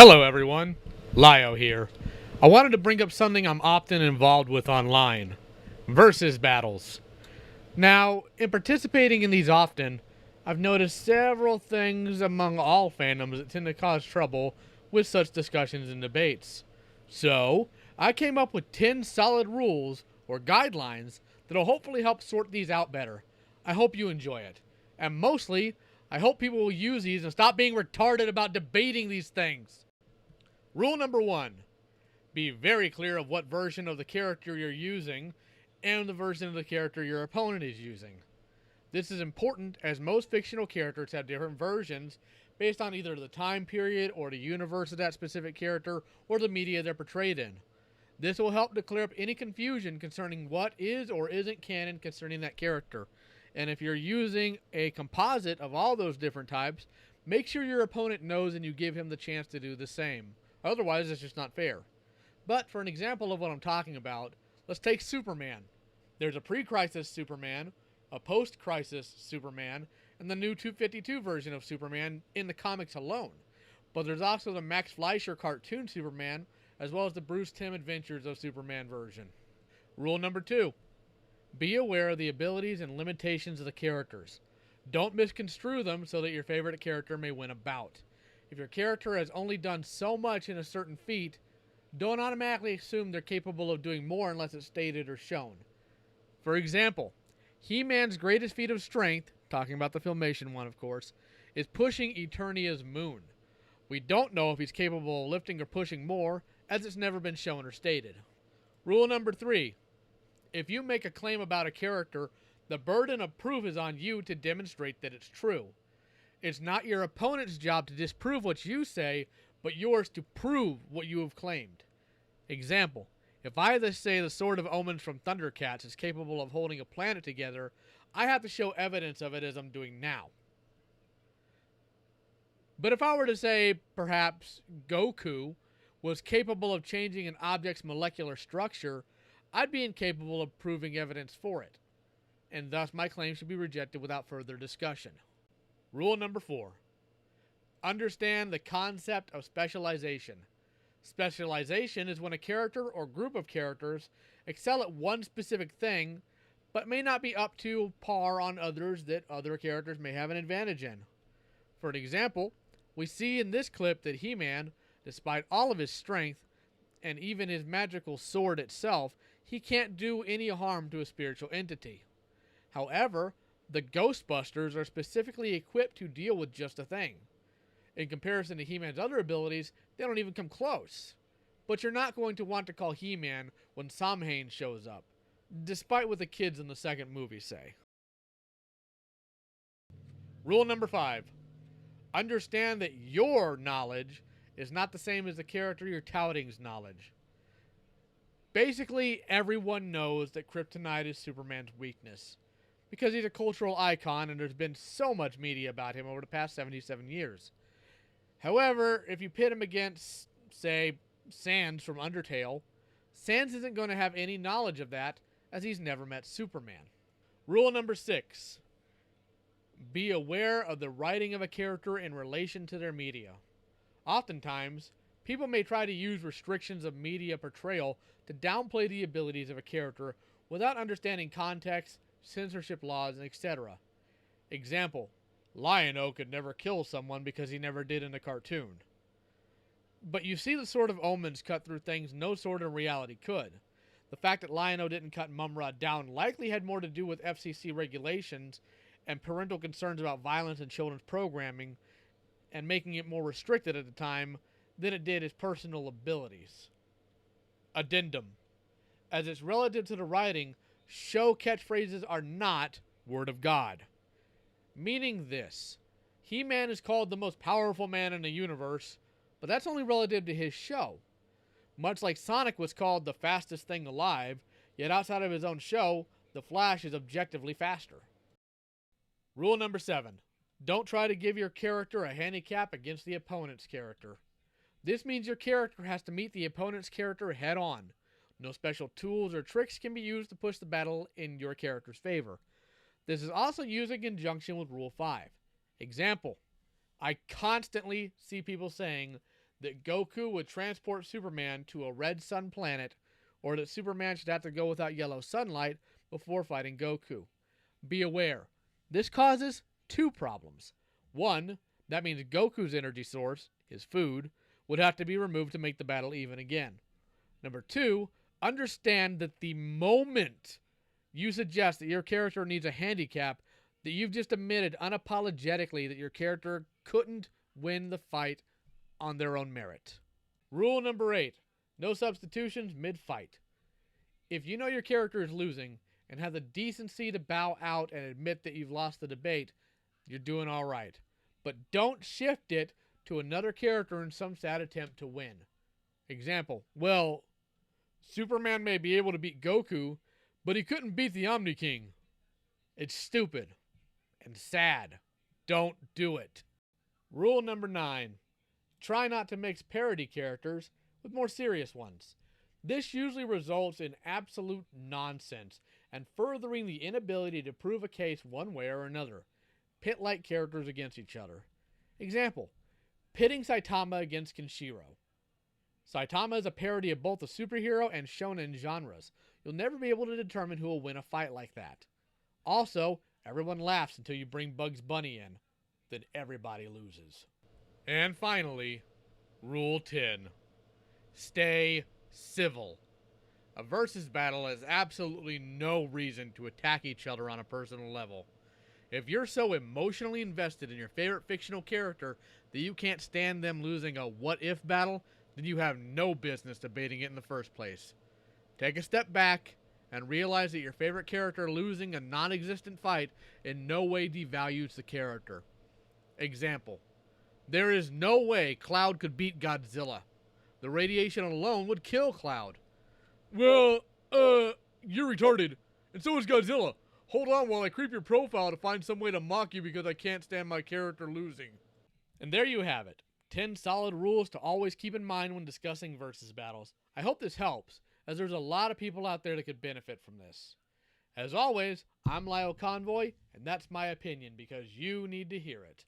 Hello everyone, Lio here. I wanted to bring up something I'm often involved with online. Versus battles. Now, in participating in these often, I've noticed several things among all fandoms that tend to cause trouble with such discussions and debates. So, I came up with 10 solid rules or guidelines that'll hopefully help sort these out better. I hope you enjoy it. And mostly, I hope people will use these and stop being retarded about debating these things. Rule number 1. Be very clear of what version of the character you're using and the version of the character your opponent is using. This is important as most fictional characters have different versions based on either the time period or the universe of that specific character or the media they're portrayed in. This will help to clear up any confusion concerning what is or isn't canon concerning that character. And if you're using a composite of all those different types, make sure your opponent knows and you give him the chance to do the same. Otherwise, it's just not fair. But for an example of what I'm talking about, let's take Superman. There's a pre-crisis Superman, a post-crisis Superman, and the new 252 version of Superman in the comics alone. But there's also the Max Fleischer cartoon Superman, as well as the Bruce Timm Adventures of Superman version. Rule number 2. Be aware of the abilities and limitations of the characters. Don't misconstrue them so that your favorite character may win a bout. If your character has only done so much in a certain feat, don't automatically assume they're capable of doing more unless it's stated or shown. For example, He-Man's greatest feat of strength, talking about the Filmation one of course, is pushing Eternia's moon. We don't know if he's capable of lifting or pushing more, as it's never been shown or stated. Rule number 3. If you make a claim about a character, the burden of proof is on you to demonstrate that it's true. It's not your opponent's job to disprove what you say, but yours to prove what you have claimed. Example, if I say the Sword of Omens from ThunderCats is capable of holding a planet together, I have to show evidence of it as I'm doing now. But if I were to say, perhaps, Goku was capable of changing an object's molecular structure, I'd be incapable of proving evidence for it, and thus my claim should be rejected without further discussion. Rule number 4. Understand the concept of specialization. Specialization is when a character or group of characters excel at one specific thing, but may not be up to par on others that other characters may have an advantage in. For an example, we see in this clip that He-Man, despite all of his strength, and even his magical sword itself, he can't do any harm to a spiritual entity. However, the Ghostbusters are specifically equipped to deal with just a thing. In comparison to He-Man's other abilities, they don't even come close. But you're not going to want to call He-Man when Samhain shows up, despite what the kids in the second movie say. Rule number 5. Understand that your knowledge is not the same as the character you're touting's knowledge. Basically, everyone knows that kryptonite is Superman's weakness, because he's a cultural icon and there's been so much media about him over the past 77 years. However, if you pit him against, say, Sans from Undertale, Sans isn't going to have any knowledge of that, as he's never met Superman. Rule number 6. Be aware of the writing of a character in relation to their media. Oftentimes, people may try to use restrictions of media portrayal to downplay the abilities of a character without understanding context, censorship laws, etc. Example, Lion-O could never kill someone because he never did in a cartoon. But you see the Sword of Omens cut through things no sword in reality could. The fact that Lion-O didn't cut Mumra down likely had more to do with FCC regulations and parental concerns about violence in children's programming and making it more restricted at the time than it did his personal abilities. Addendum. As it's relative to the writing, show catchphrases are not word of God. Meaning this, He-Man is called the most powerful man in the universe, but that's only relative to his show. Much like Sonic was called the fastest thing alive, yet outside of his own show, the Flash is objectively faster. Rule number 7. Don't try to give your character a handicap against the opponent's character. This means your character has to meet the opponent's character head on. No special tools or tricks can be used to push the battle in your character's favor. This is also used in conjunction with Rule 5. Example, I constantly see people saying that Goku would transport Superman to a red sun planet, or that Superman should have to go without yellow sunlight before fighting Goku. Be aware, this causes two problems. One, that means Goku's energy source, his food, would have to be removed to make the battle even again. Number two, understand that the moment you suggest that your character needs a handicap, that you've just admitted unapologetically that your character couldn't win the fight on their own merit. Rule number 8, no substitutions mid-fight. If you know your character is losing and have the decency to bow out and admit that you've lost the debate, you're doing all right. But don't shift it to another character in some sad attempt to win. Example, well, Superman may be able to beat Goku, but he couldn't beat the Omni King. It's stupid and sad. Don't do it. Rule number 9. Try not to mix parody characters with more serious ones. This usually results in absolute nonsense and furthering the inability to prove a case one way or another. Pit like characters against each other. Example, pitting Saitama against Kenshiro. Saitama is a parody of both the superhero and shonen genres. You'll never be able to determine who will win a fight like that. Also, everyone laughs until you bring Bugs Bunny in. Then everybody loses. And finally, Rule 10. Stay civil. A versus battle has absolutely no reason to attack each other on a personal level. If you're so emotionally invested in your favorite fictional character that you can't stand them losing a what-if battle, then you have no business debating it in the first place. Take a step back and realize that your favorite character losing a non-existent fight in no way devalues the character. Example, there is no way Cloud could beat Godzilla. The radiation alone would kill Cloud. Well, you're retarded, and so is Godzilla. Hold on while I creep your profile to find some way to mock you because I can't stand my character losing. And there you have it. 10 solid rules to always keep in mind when discussing versus battles. I hope this helps, as there's a lot of people out there that could benefit from this. As always, I'm Lyle Convoy, and that's my opinion because you need to hear it.